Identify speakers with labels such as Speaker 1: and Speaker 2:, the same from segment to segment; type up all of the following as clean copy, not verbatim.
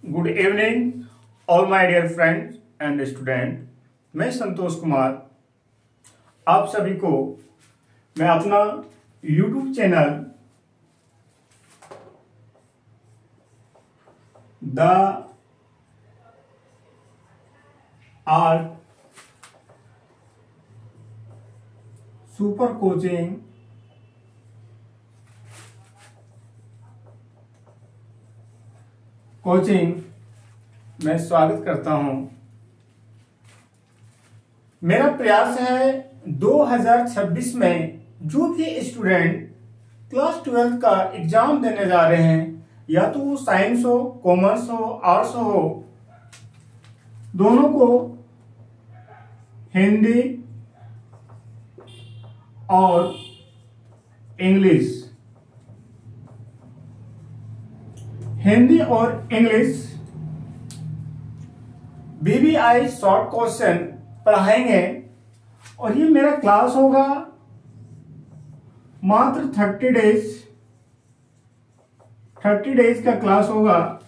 Speaker 1: Good evening all my dear friends and student. मैं संतोष कुमार आप सभी को मैं अपना YouTube channel the art super coaching मैं स्वागत करता हूं। मेरा प्रयास है 2026 में जो भी स्टूडेंट क्लास 12 का एग्जाम देने जा रहे हैं, या तो वो साइंस हो, कॉमर्स हो, आर्ट्स हो, दोनों को हिंदी और इंग्लिश बीबीआई शॉर्ट क्वेश्चन पढ़ाएंगे। और ये मेरा क्लास होगा मात्र 30 डेज का क्लास होगा,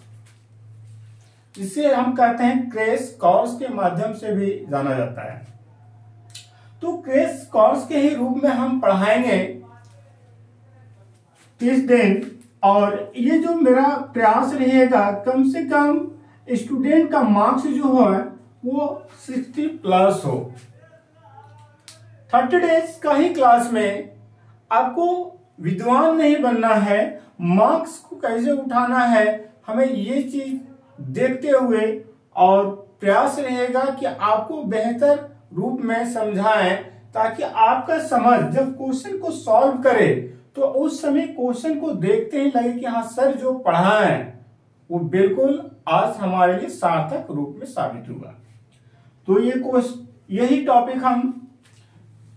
Speaker 1: जिसे हम कहते हैं क्रैश कोर्स के माध्यम से भी जाना जाता है। तो क्रैश कोर्स के ही रूप में हम पढ़ाएंगे 30 दिन। और ये जो मेरा प्रयास रहेगा, कम से कम स्टूडेंट का मार्क्स जो है वो 60+ हो। 30 डेज का ही क्लास में आपको विद्वान नहीं बनना है, मार्क्स को कैसे उठाना है, हमें ये चीज देखते हुए और प्रयास रहेगा कि आपको बेहतर रूप में समझाएं, ताकि आपका समझ जब क्वेश्चन को सॉल्व करे तो उस समय क्वेश्चन को देखते ही लगे कि हाँ सर जो पढ़ा है वो बिल्कुल आज हमारे लिए सार्थक रूप में साबित हुआ। तो यही टॉपिक हम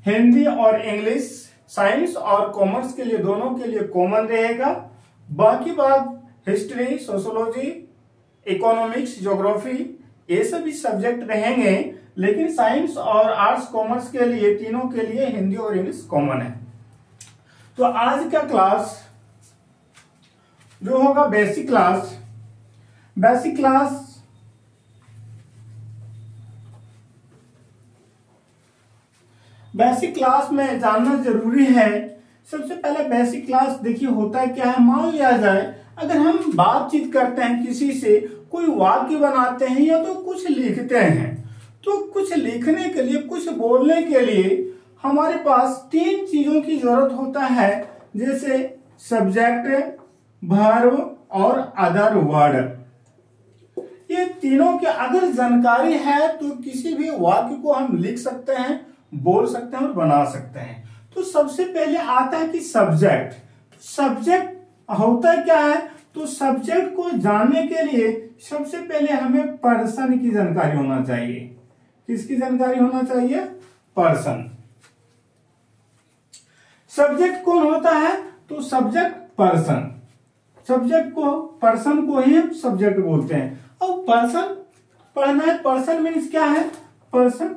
Speaker 1: हिंदी और इंग्लिश, साइंस और कॉमर्स के लिए दोनों के लिए कॉमन रहेगा। बाकी बात हिस्ट्री, सोशियोलॉजी, इकोनॉमिक्स, ज्योग्राफी, ये सभी सब्जेक्ट रहेंगे, लेकिन साइंस और आर्ट्स कॉमर्स के लिए तीनों के लिए हिंदी और इंग्लिश कॉमन है। तो आज का क्लास जो होगा बेसिक क्लास में जानना जरूरी है। सबसे पहले बेसिक क्लास देखिए होता क्या है। मान लिया जाए अगर हम बातचीत करते हैं किसी से, कोई वाक्य बनाते हैं या तो कुछ लिखते हैं, तो कुछ लिखने के लिए, कुछ बोलने के लिए हमारे पास 3 चीजों की जरूरत होता है, जैसे सब्जेक्ट, वर्ब और अदर वर्ड। ये तीनों की अगर जानकारी है तो किसी भी वाक्य को हम लिख सकते हैं, बोल सकते हैं और बना सकते हैं। तो सबसे पहले आता है कि सब्जेक्ट होता क्या है। तो सब्जेक्ट को जानने के लिए सबसे पहले हमें पर्सन की जानकारी होना चाहिए। किसकी जानकारी होना चाहिए? पर्सन। सब्जेक्ट कौन होता है? तो सब्जेक्ट पर्सन। पर्सन को ही हम सब्जेक्ट बोलते हैं। और पर्सन पढ़ना है। पर्सन मीन्स क्या है? पर्सन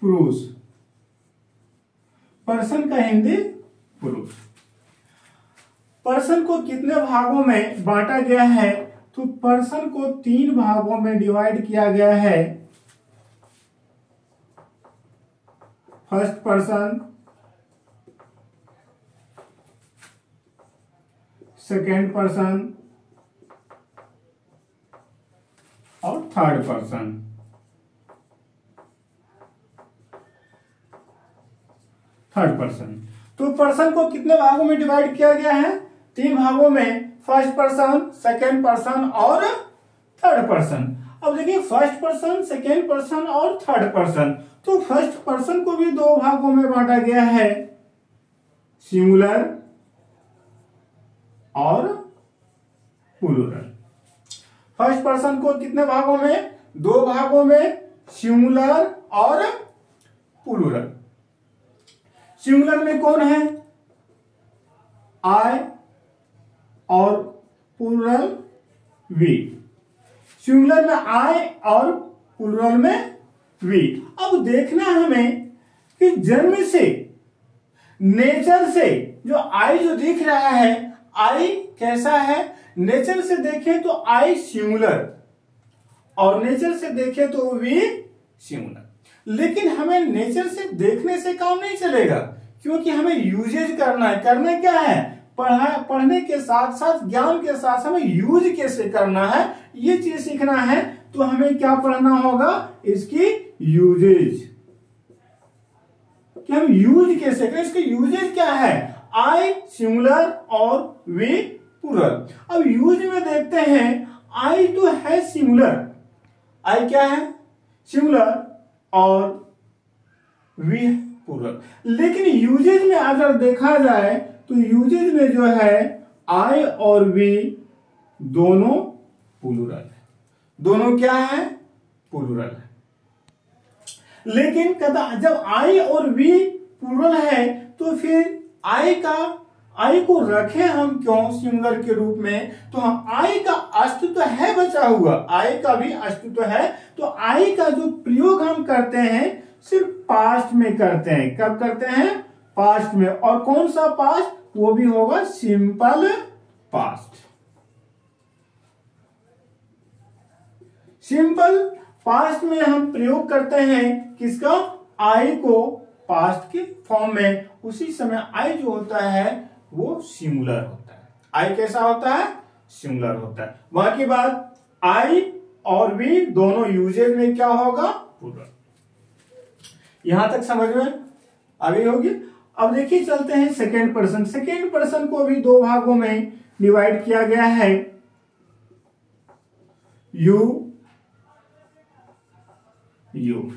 Speaker 1: पुरुष। पर्सन का हिंदी पुरुष। पर्सन को कितने भागों में बांटा गया है? तो पर्सन को 3 भागों में डिवाइड किया गया है। फर्स्ट पर्सन, सेकेंड पर्सन और थर्ड पर्सन। तो पर्सन को कितने भागों में डिवाइड किया गया है? 3 भागों में। फर्स्ट पर्सन, सेकेंड पर्सन और थर्ड पर्सन। अब देखिए फर्स्ट पर्सन, सेकेंड पर्सन और थर्ड पर्सन। तो फर्स्ट पर्सन को भी 2 भागों में बांटा गया है, सिंगुलर और प्लूरल। फर्स्ट पर्सन को कितने भागों में? 2 भागों में, सिंगुलर और प्लूरल। सिंगुलर में कौन है? आई और प्लूरल वी। सिंगुलर में आई और प्लूरल में वी। अब देखना है हमें कि जन्म से, नेचर से जो आई जो दिख रहा है, आई कैसा है? नेचर से देखें तो आई सिंगुलर, और नेचर से देखे तो वी सिंगुलर। लेकिन हमें नेचर से देखने से काम नहीं चलेगा, क्योंकि हमें यूजेज करना है। करना क्या है? पढ़ने के साथ साथ, ज्ञान के साथ हमें यूज कैसे करना है ये चीज सीखना है। तो हमें क्या पढ़ना होगा? इसकी यूजेज, कि हम यूज कैसे करें। इसके यूजेज क्या है? आई सिंगुलर और वी प्लूरल। अब यूज में देखते हैं, आई तो है सिंगुलर, आई क्या है? सिंगुलर और वी प्लूरल। लेकिन यूजेज में अगर देखा जाए तो यूजेज में जो है आई और वी दोनों प्लूरल है। दोनों क्या है? प्लूरल है। लेकिन जब आई और वी प्लूरल है तो फिर आई को रखे हम क्यों सिंगुलर के रूप में? तो हम आई का अस्तित्व है बचा हुआ, आई का भी अस्तित्व है। तो आई का जो प्रयोग हम करते हैं सिर्फ पास्ट में करते हैं। कब करते हैं? पास्ट में। और कौन सा पास्ट? वो भी होगा सिंपल पास्ट। सिंपल पास्ट में हम प्रयोग करते हैं किसका? आई को पास्ट के फॉर्म में। उसी समय आई जो होता है वो सिंगुलर होता है। आई कैसा होता है? सिंगुलर होता है। वहां की बात, आई और वी दोनों यूजेज में क्या होगा? प्लूरल। यहां तक समझ में अभी होगी। अब देखिए चलते हैं सेकेंड पर्सन। सेकेंड पर्सन को भी दो भागों में डिवाइड किया गया है, you you.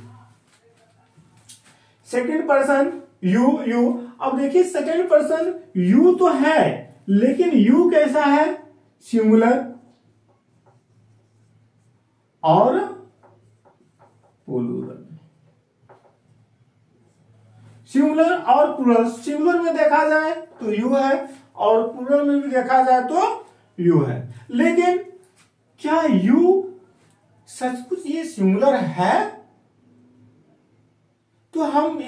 Speaker 1: Second person you. अब देखिए सेकेंड पर्सन यू तो है, लेकिन यू कैसा है? सिंगुलर और प्लूरल। सिंगुलर और प्लूरल। सिंगुलर में देखा जाए तो यू है और प्लूरल में भी देखा जाए तो यू है। लेकिन क्या यू सचमुच ये सिंगुलर है? तो हम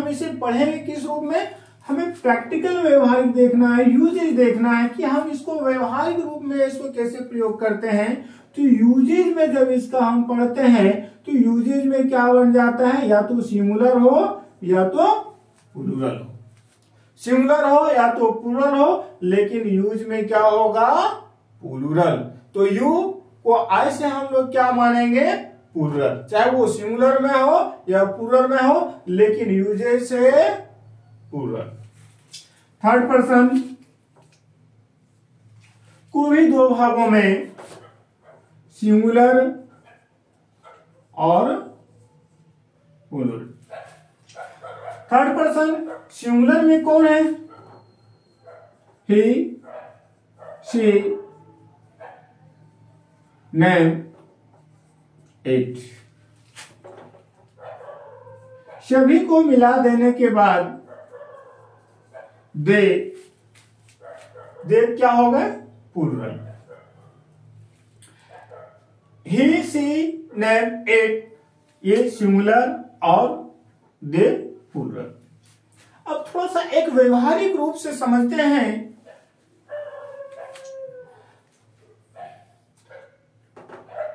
Speaker 1: इसे पढ़ेंगे किस रूप में? हमें प्रैक्टिकल व्यवहारिक देखना है, यूजेज देखना है कि हम इसको व्यवहारिक रूप में इसको कैसे प्रयोग करते हैं। तो यूजेज में जब इसका हम पढ़ते हैं तो यूजेज में क्या बन जाता है? या तो सिंगुलर हो या तो प्लूरल हो। सिंगुलर हो या तो प्लूरल हो, लेकिन यूज में क्या होगा? प्लूरल। तो यू को आई से हम लोग क्या मानेंगे? प्लूरल। चाहे वो सिंगुलर में हो या प्लूरल में हो, लेकिन यूजेज से प्लूरल। थर्ड पर्सन को भी दो भागों में, सिंगुलर और प्लूरल। थर्ड पर्सन सिंगुलर में कौन है? He, she, name, it. सभी को मिला देने के बाद दे क्या हो गए? Plural. He, she, name, it ये सिंगुलर और दे प्लूरल। अब थोड़ा सा एक व्यवहारिक रूप से समझते हैं।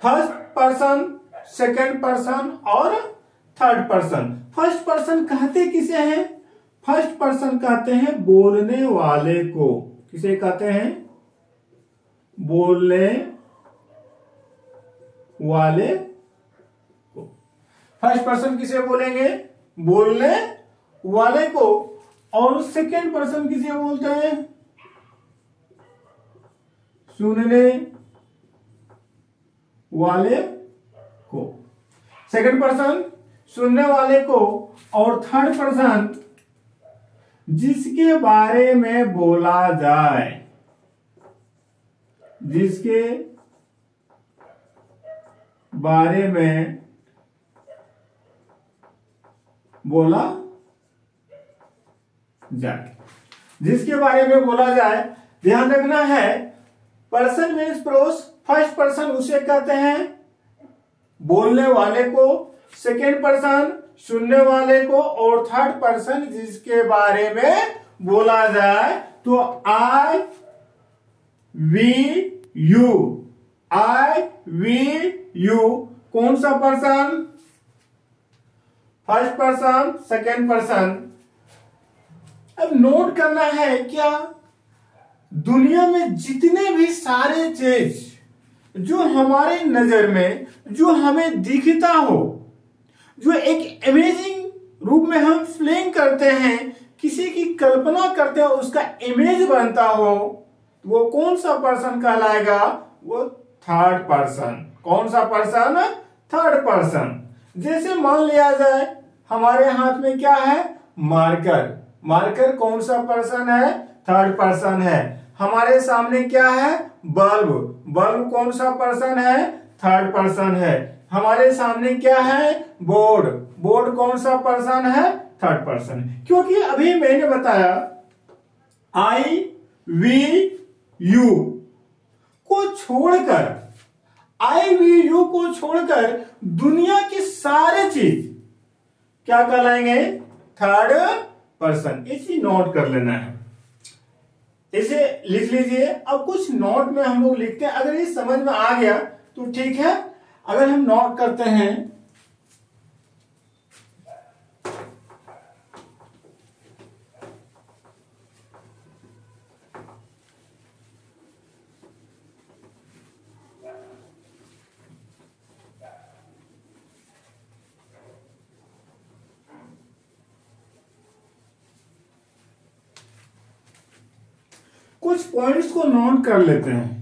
Speaker 1: फर्स्ट पर्सन, सेकंड पर्सन और थर्ड पर्सन। फर्स्ट पर्सन कहते किसे हैं? फर्स्ट पर्सन कहते हैं बोलने वाले को। किसे कहते हैं? बोलने वाले को। फर्स्ट पर्सन किसे बोलेंगे? बोलने वाले को। और सेकंड पर्सन किसे बोलते हैं? सुनने वाले को। सेकंड पर्सन सुनने वाले को। और थर्ड पर्सन जिसके बारे में बोला जाए, जिसके बारे में बोला जाए, जिसके बारे में बोला जाए। ध्यान रखना है, person means pros. First person उसे कहते हैं बोलने वाले को, सेकेंड पर्सन सुनने वाले को, और थर्ड पर्सन जिसके बारे में बोला जाए। तो I, we, you. I, we, you कौन सा person? First person, second person. अब नोट करना है क्या, दुनिया में जितने भी सारे चीज जो हमारे नजर में, जो हमें दिखता हो, जो एक इमेजिंग रूप में हम फीलिंग करते हैं, किसी की कल्पना करते हैं, उसका इमेज बनता हो, वो कौन सा पर्सन कहलाएगा? वो थर्ड पर्सन। कौन सा पर्सन? Third person. जैसे मान लिया जाए हमारे हाथ में क्या है? मार्कर। मार्कर कौन सा पर्सन है? थर्ड पर्सन है। हमारे सामने क्या है? बल्ब। बल्ब कौन सा पर्सन है? थर्ड पर्सन है। हमारे सामने क्या है? बोर्ड। बोर्ड कौन सा पर्सन है? Third person. क्योंकि अभी मैंने बताया आई वी यू को छोड़कर, आई वी यू को छोड़कर दुनिया की सारे चीज क्या कहलाएंगे? Third person. इसी नोट कर लेना है, इसे लिख लीजिए। अब कुछ नोट में हम लोग लिखते हैं, अगर ये समझ में आ गया तो ठीक है। अगर हम नोट करते हैं, कुछ पॉइंट्स को नोट कर लेते हैं।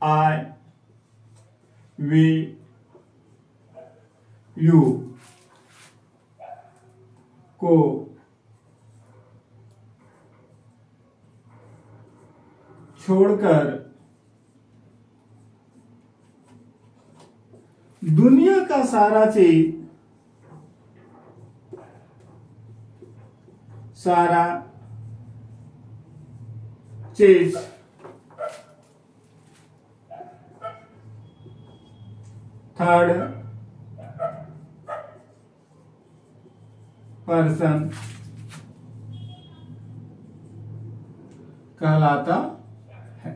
Speaker 1: आई वी यू को छोड़कर दुनिया का सारा चीज, सारा चीज थर्ड पर्सन कहलाता है।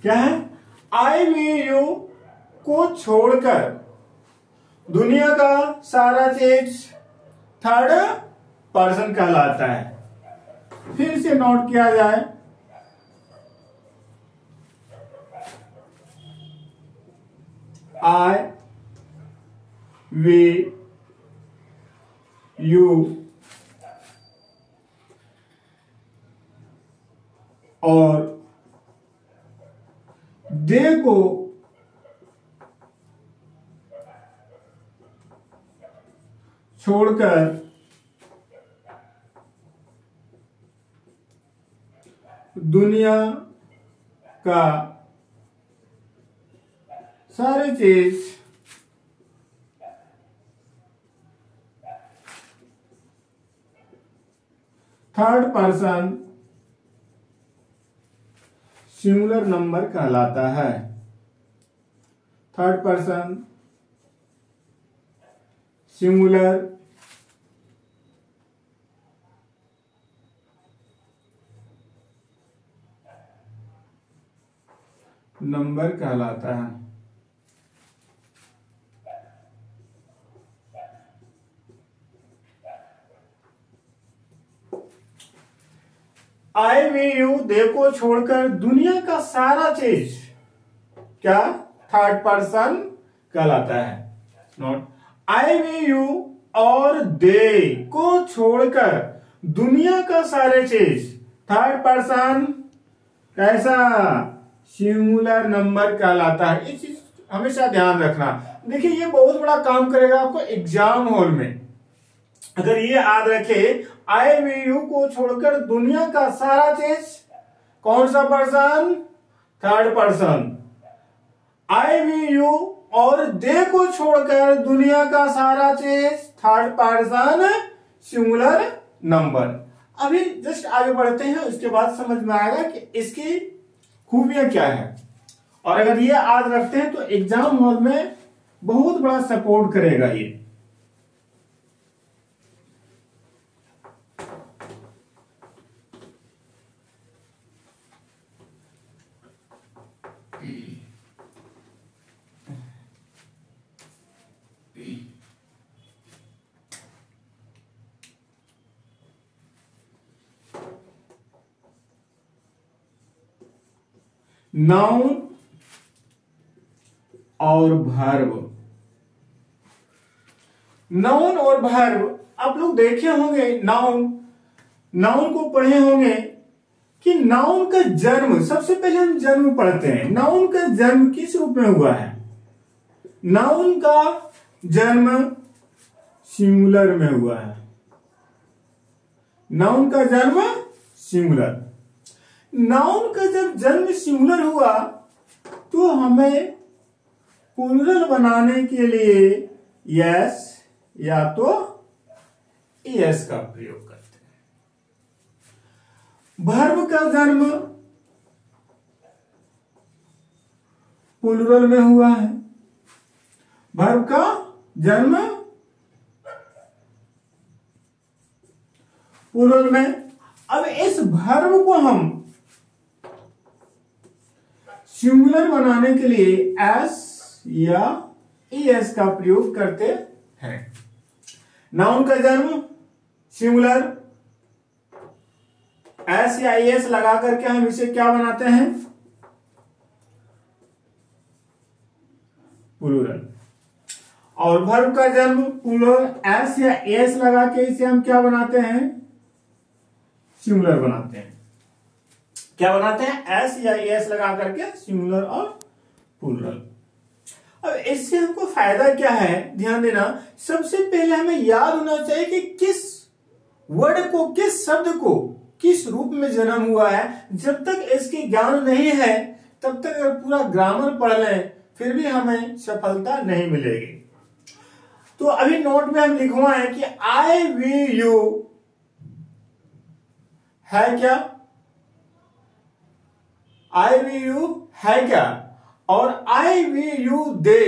Speaker 1: क्या है? आई वी यू को छोड़कर दुनिया का सारा चीज थर्ड पर्सन कहलाता है। फिर से नोट किया जाए, आई वी यू और दे को छोड़कर दुनिया का सारे चीज थर्ड पर्सन सिंगुलर नंबर कहलाता है। थर्ड पर्सन सिंगुलर नंबर कहलाता है। आई वी यू दे को छोड़कर दुनिया का सारा चीज क्या? थर्ड पर्सन कहलाता है। नोट, आई वी यू और दे को छोड़कर दुनिया का सारे चीज थर्ड पर्सन कैसा? सिंगुलर नंबर कहलाता है। ये चीज हमेशा ध्यान रखना। देखिए ये बहुत बड़ा काम करेगा आपको एग्जाम हॉल में। अगर ये याद रखे, आई वी यू को छोड़कर दुनिया का सारा चीज कौन सा person? Third person. I we you और दे को छोड़कर दुनिया का सारा चीज थर्ड पर्सन सिंगुलर नंबर। अभी जस्ट आगे बढ़ते हैं, उसके बाद समझ में आएगा कि इसकी खूबियां क्या है। और अगर ये याद रखते हैं तो एग्जाम हॉल में बहुत बड़ा सपोर्ट करेगा ये। नाउन और वर्ब। नाउन और वर्ब आप लोग देखे होंगे, नाउन को पढ़े होंगे कि नाउन का जन्म, सबसे पहले हम जन्म पढ़ते हैं। नाउन का जन्म किस रूप में हुआ है? नाउन का जन्म सिंगुलर में हुआ है। नाउन का जन्म सिंगुलर। नाउन का जब जन्म सिंगुलर हुआ तो हमें प्लूरल बनाने के लिए यस या तो एस का प्रयोग करते हैं। वर्ब का जन्म प्लूरल में हुआ है। वर्ब का जन्म प्लूरल में। अब इस वर्ब को हम सिंगुलर बनाने के लिए एस या एस का प्रयोग करते हैं। नाउन का जन्म सिंगुलर, एस या एस लगा करके हम इसे क्या बनाते हैं? प्लूरल। और वर्ब का जन्म प्लूरल, एस या एस लगा के इसे हम क्या बनाते हैं? सिंगुलर बनाते हैं। क्या बनाते हैं? एस या एस लगा करके सिंगुलर और प्लूरल। अब इससे हमको फायदा क्या है, ध्यान देना। सबसे पहले हमें याद होना चाहिए कि किस वर्ड को, किस शब्द को किस रूप में जन्म हुआ है। जब तक इसकी ज्ञान नहीं है तब तक अगर पूरा ग्रामर पढ़ लें फिर भी हमें सफलता नहीं मिलेगी। तो अभी नोट में हम लिखवाए कि आई वी यू है क्या? आई वी यू है क्या? और आई वी यू दे,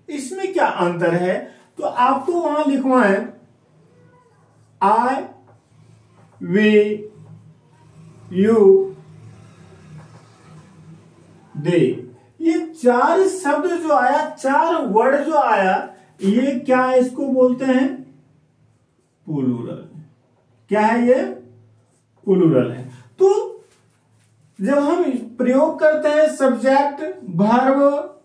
Speaker 1: इसमें क्या अंतर है? तो आपको वहां लिखवाए आई वी यू दे। ये चार शब्द जो आया, चार वर्ड जो आया, ये क्या है? इसको बोलते हैं प्लूरल। क्या है ये? प्लूरल है। तो जब हम प्रयोग करते हैं सब्जेक्ट, वर्ब,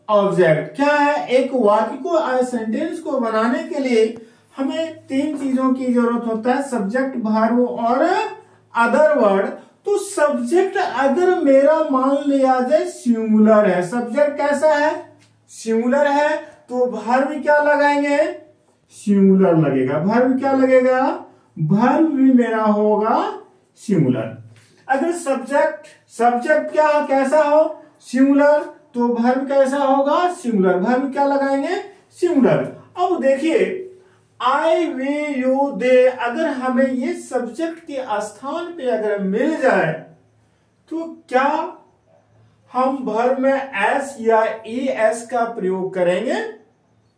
Speaker 1: ऑब्जेक्ट, क्या है? एक वाक्य को, सेंटेंस को बनाने के लिए हमें तीन चीजों की जरूरत होता है, सब्जेक्ट, वर्ब और अदर वर्ड। तो सब्जेक्ट अगर मेरा मान लिया जाए सिंगुलर है, सब्जेक्ट कैसा है? सिंगुलर है, तो वर्ब क्या लगाएंगे? सिंगुलर लगेगा। वर्ब क्या लगेगा? वर्ब भी मेरा होगा सिंगुलर। अगर सब्जेक्ट क्या कैसा हो? सिंगुलर, तो वर्ब कैसा होगा? सिंगुलर। वर्ब क्या लगाएंगे? सिंगुलर। अब देखिए आई वी यू दे, अगर हमें ये सब्जेक्ट के स्थान पे अगर मिल जाए तो क्या हम वर्ब में एस या ई एस का प्रयोग करेंगे?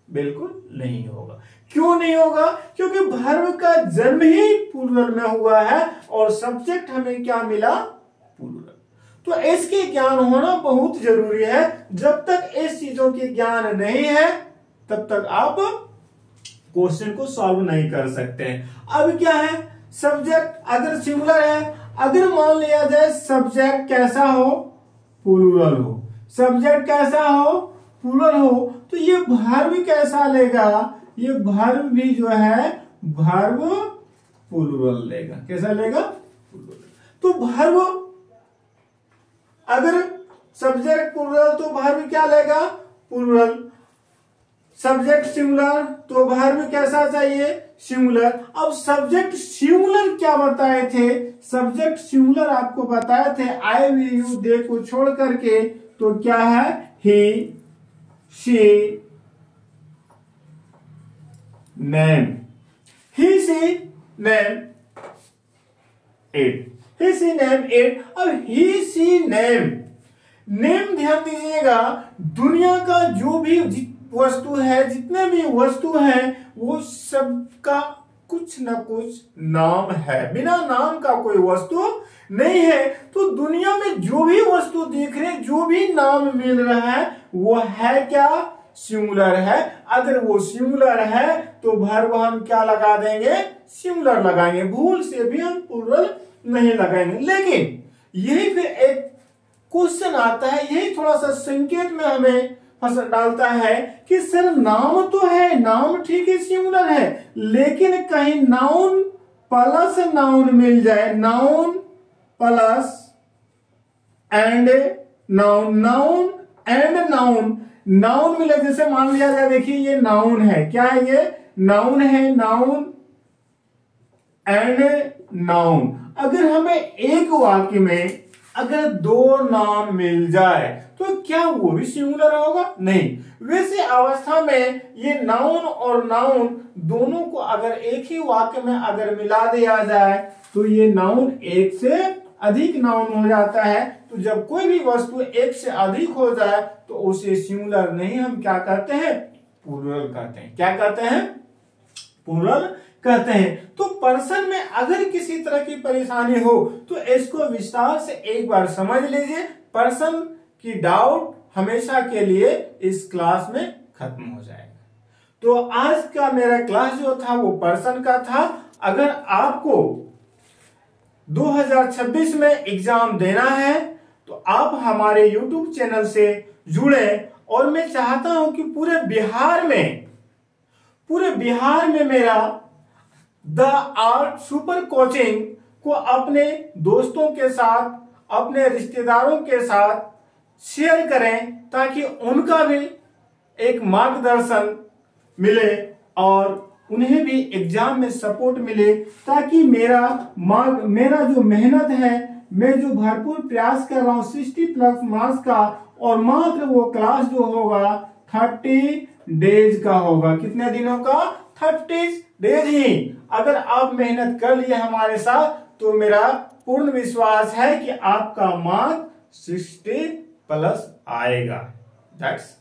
Speaker 1: बिल्कुल नहीं होगा। क्यों नहीं होगा? क्योंकि वर्ब का जन्म ही प्लूरल में हुआ है और सब्जेक्ट हमें क्या मिला? प्लूरल। तो इसके ज्ञान होना बहुत जरूरी है। जब तक इस चीजों की ज्ञान नहीं है तब तक आप क्वेश्चन को सॉल्व नहीं कर सकते हैं। अब क्या है? सब्जेक्ट अगर सिंगुलर है, अगर मान लिया जाए सब्जेक्ट कैसा हो? प्लूरल हो। सब्जेक्ट कैसा हो? प्लूरल हो, तो ये वर्ब कैसा लेगा? ये वर्ब भी जो है वर्ब प्लूरल लेगा। कैसा लेगा? प्लूरल। तो वर्ब अगर सब्जेक्ट प्लूरल तो वर्ब क्या लेगा? प्लूरल। सब्जेक्ट सिंगुलर तो वर्ब कैसा चाहिए? सिंगुलर। अब सब्जेक्ट सिंगुलर क्या बताए थे? सब्जेक्ट सिंगुलर आपको बताए थे आई वी यू दे को छोड़ करके, तो क्या है? He, she, name. He, she, name, it. He, she, name, it. अब ही, शी, नेम, नेम ध्यान दीजिएगा, दुनिया का जो भी वस्तु है, जितने भी वस्तु है, वो सबका कुछ ना कुछ नाम है। बिना नाम का कोई वस्तु नहीं है। तो दुनिया में जो भी वस्तु देख रहे, जो भी नाम मिल रहा है, वो है क्या? सिंगुलर है। अगर वो सिंगुलर है तो वर्ब हम क्या लगा देंगे? सिंगुलर लगाएंगे। भूल से भी हम प्लूरल नहीं लगाएंगे। लेकिन यही फिर एक क्वेश्चन आता है, यही थोड़ा सा संकेत में हमें फंसा डालता है कि सर नाम तो है, नाम ठीक है सिंगुलर है, लेकिन कहीं नाउन प्लस नाउन मिल जाए, noun plus and noun, noun and noun, noun मिले, जैसे मान लिया जाए, देखिए ये नाउन है, क्या है ये नाउन है, नाउन एंड नाउन। अगर हमें एक वाक्य में अगर दो नाम मिल जाए तो क्या वो भी सिंगुलर होगा? नहीं। वैसे अवस्था में ये नाउन और नाउन दोनों को अगर एक ही वाक्य में अगर मिला दिया जाए तो ये नाउन एक से अधिक नाउन हो जाता है। तो जब कोई भी वस्तु एक से अधिक हो जाए तो उसे सिंगुलर नहीं, हम क्या कहते हैं? प्लूरल कहते हैं। क्या कहते हैं? प्लूरल कहते हैं। तो पर्सन में अगर किसी तरह की परेशानी हो तो इसको विस्तार से एक बार समझ लीजिए। पर्सन की डाउट हमेशा के लिए इस क्लास में खत्म हो जाएगा। तो आज का मेरा क्लास जो था वो पर्सन का था। अगर आपको 2026 में एग्जाम देना है तो आप हमारे YouTube चैनल से जुड़े, और मैं चाहता हूं कि पूरे बिहार में मेरा द आर्ट सुपर कोचिंग को अपने दोस्तों के साथ, अपने रिश्तेदारों के साथ शेयर करें ताकि उनका भी एक मार्गदर्शन मिले और उन्हें भी एग्जाम में सपोर्ट मिले, ताकि मेरा जो मेहनत है, मैं जो भरपूर प्रयास कर रहा हूं 60+ मार्क्स का, और मात्र वो क्लास जो होगा 30 डेज का होगा। कितने दिनों का? 30 डेज ही। अगर आप मेहनत कर लिए हमारे साथ तो मेरा पूर्ण विश्वास है कि आपका मार्क 60+ आएगा। दैट्स